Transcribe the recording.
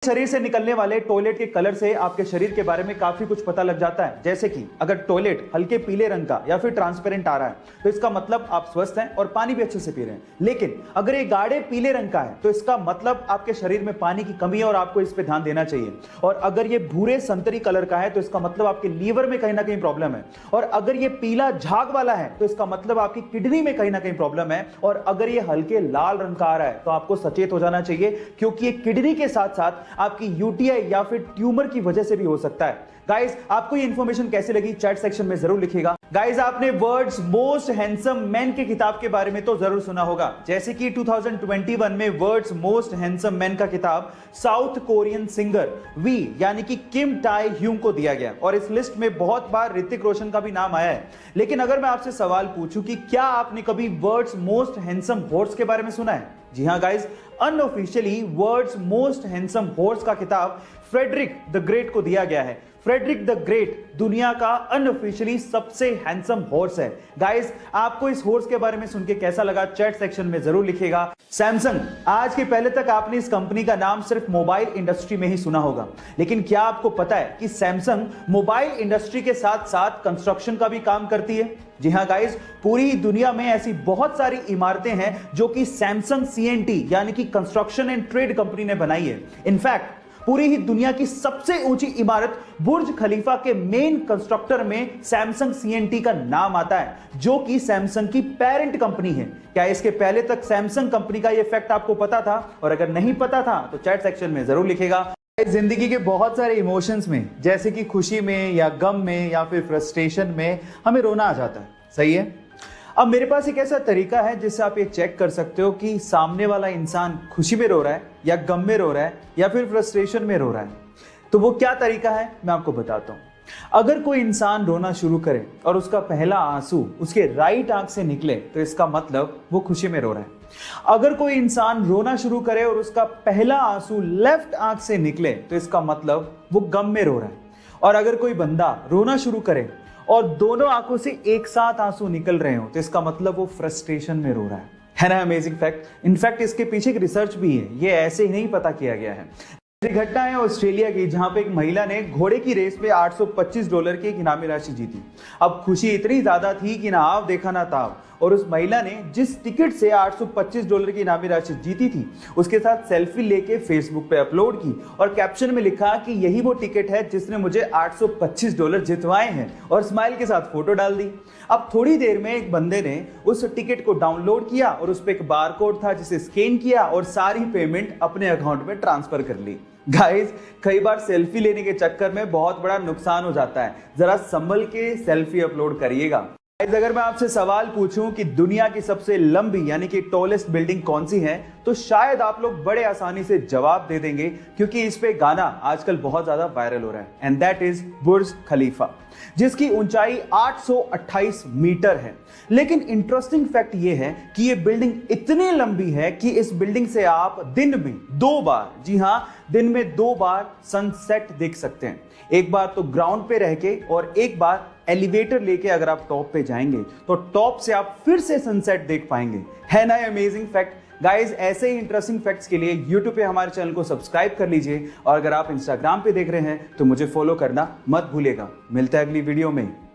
शरीर से निकलने वाले टॉयलेट के कलर से आपके शरीर के बारे में काफी कुछ पता लग जाता है। जैसे कि अगर टॉयलेट हल्के पीले रंग का या फिर ट्रांसपेरेंट आ रहा है तो इसका मतलब आप स्वस्थ हैं और पानी भी अच्छे से पी रहे हैं। लेकिन अगर ये गाढ़े पीले रंग का है तो इसका मतलब आपके शरीर में पानी की कमी है और आपको इस पे ध्यान देना चाहिए। और अगर ये भूरे संतरी कलर का है तो इसका मतलब आपके लीवर में कहीं ना कहीं प्रॉब्लम है। और अगर ये पीला झाग वाला है तो इसका मतलब आपकी किडनी में कहीं ना कहीं प्रॉब्लम है। और अगर ये हल्के लाल रंग का आ रहा है तो आपको सचेत हो जाना चाहिए, क्योंकि ये किडनी के साथ साथ आपकी यूटीआई या फिर ट्यूमर की वजह से भी हो सकता है। गाइस, आपको ये इंफॉर्मेशन कैसे लगी चैट सेक्शन में जरूर लिखिएगा। गाइस, आपने वर्ल्ड्स मोस्ट हैंडसम मैन के किताब के बारे में तो जरूर सुना होगा, जैसे कि 2021 में वर्ल्ड्स मोस्ट हैंडसम मैन का किताब साउथ कोरियन सिंगर वी यानी कि किम टाई ह्यूंग को दिया गया और इस लिस्ट में बहुत बार ऋतिक रोशन का भी नाम आया है। लेकिन अगर मैं आपसे सवाल पूछूं कि क्या आपने कभी वर्ल्ड्स मोस्ट हैंडसम हॉर्स के बारे में सुना है? जी हां guys, unofficially world's most handsome horse का किताब फ्रेडरिक द ग्रेट को दिया गया है। फ्रेडरिक द ग्रेट दुनिया का अनऑफिशियली सबसे हैंडसम हॉर्स है। गाइस, आपको इस हॉर्स के बारे में सुन के कैसा लगा चैट सेक्शन में जरूर लिखिएगा। सैमसंग, आज के पहले तक आपने इस कंपनी का नाम सिर्फ मोबाइल इंडस्ट्री में ही सुना होगा, लेकिन क्या आपको पता है कि सैमसंग मोबाइल इंडस्ट्री के साथ साथ कंस्ट्रक्शन का भी काम करती है? जी हां गाइस, पूरी दुनिया में ऐसी बहुत सारी इमारतें हैं जो कि सैमसंग सीएनटी यानी कि कंस्ट्रक्शन एंड ट्रेड कंपनी ने बनाई है। इनफैक्ट पूरी ही दुनिया की सबसे ऊंची इमारत बुर्ज खलीफा के मेन कंस्ट्रक्टर में सैमसंग सीएनटी का नाम आता है, जो कि सैमसंग की पेरेंट कंपनी है। क्या इसके पहले तक सैमसंग कंपनी का यह फैक्ट आपको पता था? और अगर नहीं पता था तो चैट सेक्शन में जरूर लिखेगा। जिंदगी के बहुत सारे इमोशंस में, जैसे कि खुशी में या गम में या फिर फ्रस्ट्रेशन में हमें रोना आ जाता है, सही है? अब मेरे पास एक ऐसा तरीका है जिससे आप ये चेक कर सकते हो कि सामने वाला इंसान खुशी में रो रहा है या गम में रो रहा है या फिर फ्रस्ट्रेशन में रो रहा है। तो वो क्या तरीका है मैं आपको बताता हूं। अगर कोई इंसान रोना शुरू करे और उसका पहला आंसू उसके राइट आंख से निकले तो इसका मतलब वो खुशी में रो रहा है। अगर कोई इंसान रोना शुरू करे और उसका पहला आंसू लेफ्ट आंख से निकले तो इसका मतलब वो गम में रो रहा है। और अगर कोई बंदा रोना शुरू करे और दोनों आंखों से एक साथ आंसू निकल रहे हो तो इसका मतलब वो फ्रस्ट्रेशन में रो रहा है ना? Amazing fact. इनफैक्ट इसके पीछे एक रिसर्च भी है, ये ऐसे ही नहीं पता किया गया है। एक घटना है ऑस्ट्रेलिया की, जहां पे एक महिला ने घोड़े की रेस में $825 की एक इनामी राशि जीती। अब खुशी इतनी ज्यादा थी कि ना आव देखा ना ताव, और उस महिला ने जिस टिकट से $825 की इनामी राशि जीती थी उसके साथ सेल्फी लेके फेसबुक पे अपलोड की और कैप्शन में लिखा कि यही वो टिकट है जिसने मुझे $825 जितवाए हैं, और स्माइल के साथ फोटो डाल दी। अब थोड़ी देर में एक बंदे ने उस टिकट को डाउनलोड किया और उस पर एक बारकोड था जिसे स्कैन किया और सारी पेमेंट अपने अकाउंट में ट्रांसफर कर ली। गाइस, कई बार सेल्फी लेने के चक्कर में बहुत बड़ा नुकसान हो जाता है, जरा संभल के सेल्फी अपलोड करिएगा। अगर मैं आपसे सवाल पूछूं कि दुनिया की सबसे लंबी यानी कि टॉलेस्ट बिल्डिंग कौन सी है तो शायद आप लोग बड़े आसानी से जवाब दे देंगे, क्योंकि इस पे गाना आजकल बहुत ज्यादा वायरल हो रहा है, एंड दैट इज बुर्ज खलीफा, जिसकी ऊंचाई 828 मीटर है। लेकिन इंटरेस्टिंग फैक्ट यह है कि यह बिल्डिंग इतनी लंबी है कि इस बिल्डिंग से आप दिन में 2 बार, जी हां, दिन में 2 बार सनसेट देख सकते हैं। एक बार तो ग्राउंड पे रह के और एक बार एलिवेटर लेके अगर आप टॉप पे जाएंगे तो टॉप से आप फिर से सनसेट देख पाएंगे। है ना अमेजिंग फैक्ट? गाइस, ऐसे ही इंटरेस्टिंग फैक्ट्स के लिए YouTube पे हमारे चैनल को सब्सक्राइब कर लीजिए, और अगर आप Instagram पे देख रहे हैं तो मुझे फॉलो करना मत भूलिएगा। मिलते हैं अगली वीडियो में।